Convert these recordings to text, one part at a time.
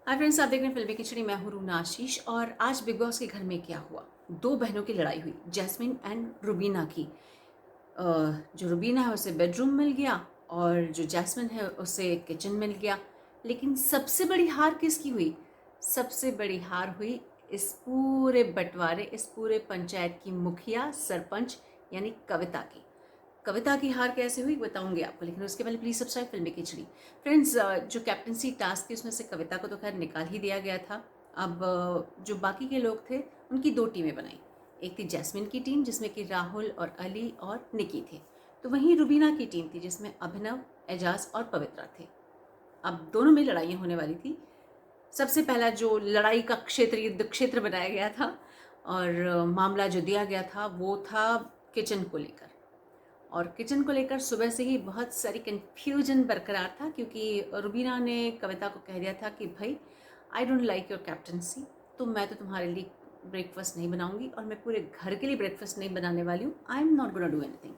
Hi friends, आप देख रहे हैं फिल्मी खिचड़ी। मैं हूं रूना आशीष और आज बिग बॉस के घर में क्या हुआ। दो बहनों की लड़ाई हुई, जैस्मिन एंड रुबीना की। अ, जो रुबीना है उसे बेडरूम मिल गया और जो जैस्मिन है उसे किचन मिल गया। लेकिन सबसे बड़ी हार किसकी हुई? सबसे बड़ी हार हुई इस पूरे बंटवारे, इस पूरे पंचायत की मुखिया सरपंच यानी कविता की। कविता की हार कैसे हुई बताऊंगी आपको, लेकिन उसके पहले प्लीज सब्सक्राइब फिल्मी खिचड़ी। फ्रेंड्स, जो कैप्टनसी टास्क थी उसमें से कविता को तो खैर निकाल ही दिया गया था। अब जो बाकी के लोग थे उनकी दो टीमें बनाई। एक थी जैस्मिन की टीम जिसमें कि राहुल और अली और निकी थे। तो वहीं रुबीना की टीम थी जिसमें अभिनव, एजाज और पवित्रा थे। अब दोनों में लड़ाइयाँ होने वाली थी। सबसे पहला जो लड़ाई का क्षेत्र, युद्ध क्षेत्र बनाया गया था और मामला जो दिया गया था वो था किचन को लेकर। और किचन को लेकर सुबह से ही बहुत सारी कन्फ्यूजन बरकरार था, क्योंकि रुबीना ने कविता को कह दिया था कि भाई, I don't like your captaincy, तो मैं तो तुम्हारे लिए ब्रेकफास्ट नहीं बनाऊंगी और मैं पूरे घर के लिए ब्रेकफास्ट नहीं बनाने वाली हूँ। I am not gonna do anything.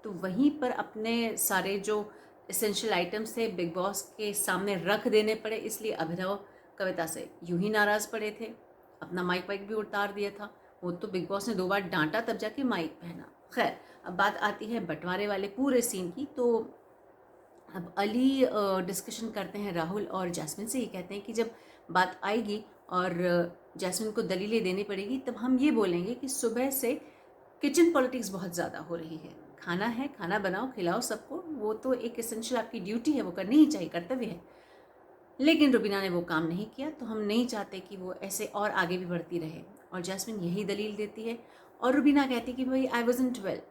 तो वहीं पर अपने सारे जो इसेंशियल आइटम्स थे बिग बॉस के सामने रख देने पड़े, इसलिए अभिनव कविता से यूं ही नाराज़ पड़े थे। अपना माइक वाइक भी उतार दिया था। वो तो बिग बॉस ने 2 बार डांटा तब जाके माइक पहना। खैर, अब बात आती है बंटवारे वाले पूरे सीन की। तो अब अली डिस्कशन करते हैं राहुल और जैस्मिन से। ये कहते हैं कि जब बात आएगी और जैस्मिन को दलीलें देनी पड़ेगी तब हम ये बोलेंगे कि सुबह से किचन पॉलिटिक्स बहुत ज़्यादा हो रही है। खाना है, खाना बनाओ, खिलाओ सबको, वो तो एक एसेंशियल आपकी ड्यूटी है, वो करनी ही चाहिए, कर्तव्य है। लेकिन रुबीना ने वो काम नहीं किया, तो हम नहीं चाहते कि वो ऐसे और आगे भी बढ़ती रहे। और जैस्मिन यही दलील देती है और रुबीना कहती कि भाई आई वॉजंट वेल।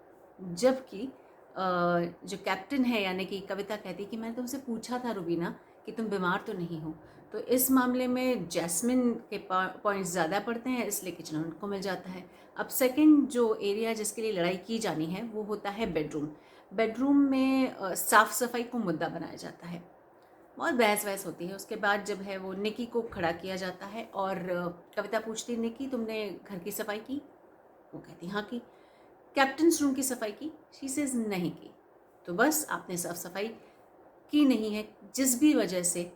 जबकि जो कैप्टन है यानी कि कविता कहती कि मैंने तुमसे पूछा था रुबीना कि तुम बीमार तो नहीं हो। तो इस मामले में जैस्मिन के पॉइंट्स ज़्यादा पड़ते हैं, इसलिए किचन उनको मिल जाता है। अब सेकंड जो एरिया जिसके लिए लड़ाई की जानी है वो होता है बेडरूम। बेडरूम में साफ सफाई को मुद्दा बनाया जाता है। बहुत बहस वहस होती है। उसके बाद जब है वो निकी को खड़ा किया जाता है और कविता पूछती है, निकी तुमने घर की सफाई की? वो कहती हाँ की। कैप्टन्स रूम की सफाई की? शी सेज नहीं की। तो बस आपने साफ सफाई की नहीं है, जिस भी वजह से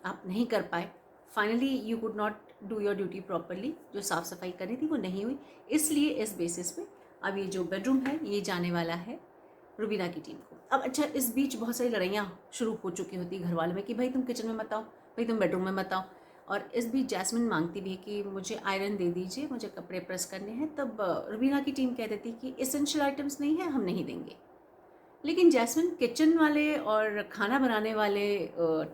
आप नहीं कर पाए। Finally you could not do your duty properly. जो साफ सफाई करनी थी वो नहीं हुई, इसलिए इस बेसिस पे अब ये जो बेडरूम है ये जाने वाला है रुबीना की टीम को। अब अच्छा, इस बीच बहुत सारी लड़ाइयाँ शुरू हो चुकी होती है घर वालों में कि भाई तुम किचन में मत आओ, भाई तुम बेडरूम में मत आओ। और इस बीच जैस्मिन मांगती भी है कि मुझे आयरन दे दीजिए, मुझे कपड़े प्रेस करने हैं। तब रुबीना की टीम कह देती कि इसेंशियल आइटम्स नहीं है, हम नहीं देंगे। लेकिन जैस्मिन किचन वाले और खाना बनाने वाले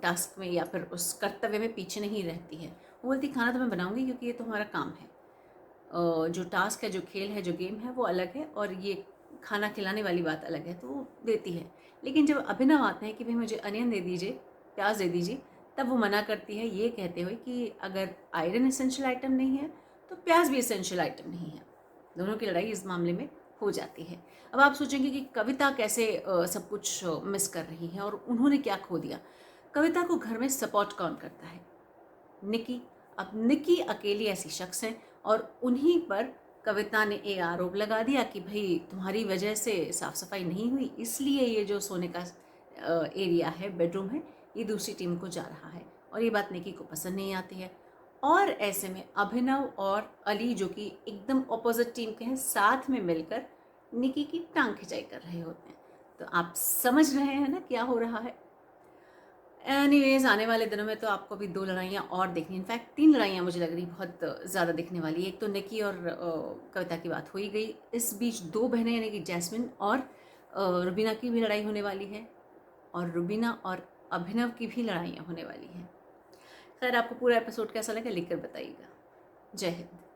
टास्क में या फिर उस कर्तव्य में पीछे नहीं रहती है। वो बोलती खाना तो मैं बनाऊंगी क्योंकि ये तो हमारा काम है। जो टास्क है, जो खेल है, जो गेम है वो अलग है और ये खाना खिलाने वाली बात अलग है, तो वो देती है। लेकिन जब अभिनव आते हैं कि भाई मुझे अनियन दे दीजिए, प्याज दे दीजिए, तब वो मना करती है ये कहते हुए कि अगर आयरन एसेंशियल आइटम नहीं है तो प्याज भी एसेंशियल आइटम नहीं है। दोनों की लड़ाई इस मामले में हो जाती है। अब आप सोचेंगे कि कविता कैसे सब कुछ मिस कर रही है और उन्होंने क्या खो दिया। कविता को घर में सपोर्ट कौन करता है? निकी। अब निकी अकेली ऐसी शख्स है और उन्हीं पर कविता ने एक आरोप लगा दिया कि भाई तुम्हारी वजह से साफ सफाई नहीं हुई, इसलिए ये जो सोने का एरिया है, बेडरूम है, ये दूसरी टीम को जा रहा है। और ये बात निकी को पसंद नहीं आती है। और ऐसे में अभिनव और अली जो कि एकदम ऑपोजिट टीम के हैं, साथ में मिलकर निकी की टांग खिंचाई कर रहे होते हैं। तो आप समझ रहे हैं ना क्या हो रहा है। एनीवेज, आने वाले दिनों में तो आपको भी 2 लड़ाइयाँ और देखनी, इनफैक्ट 3 लड़ाइयाँ मुझे लग रही बहुत ज़्यादा दिखने वाली है। एक तो निकी और कविता की बात हो ही गई, इस बीच 2 बहनें यानी कि जैस्मिन और रुबीना की भी लड़ाई होने वाली है और रुबीना और अभिनव की भी लड़ाइयाँ होने वाली हैं। खैर, आपको पूरा एपिसोड कैसा लगा लिख कर बताइएगा। जय हिंद।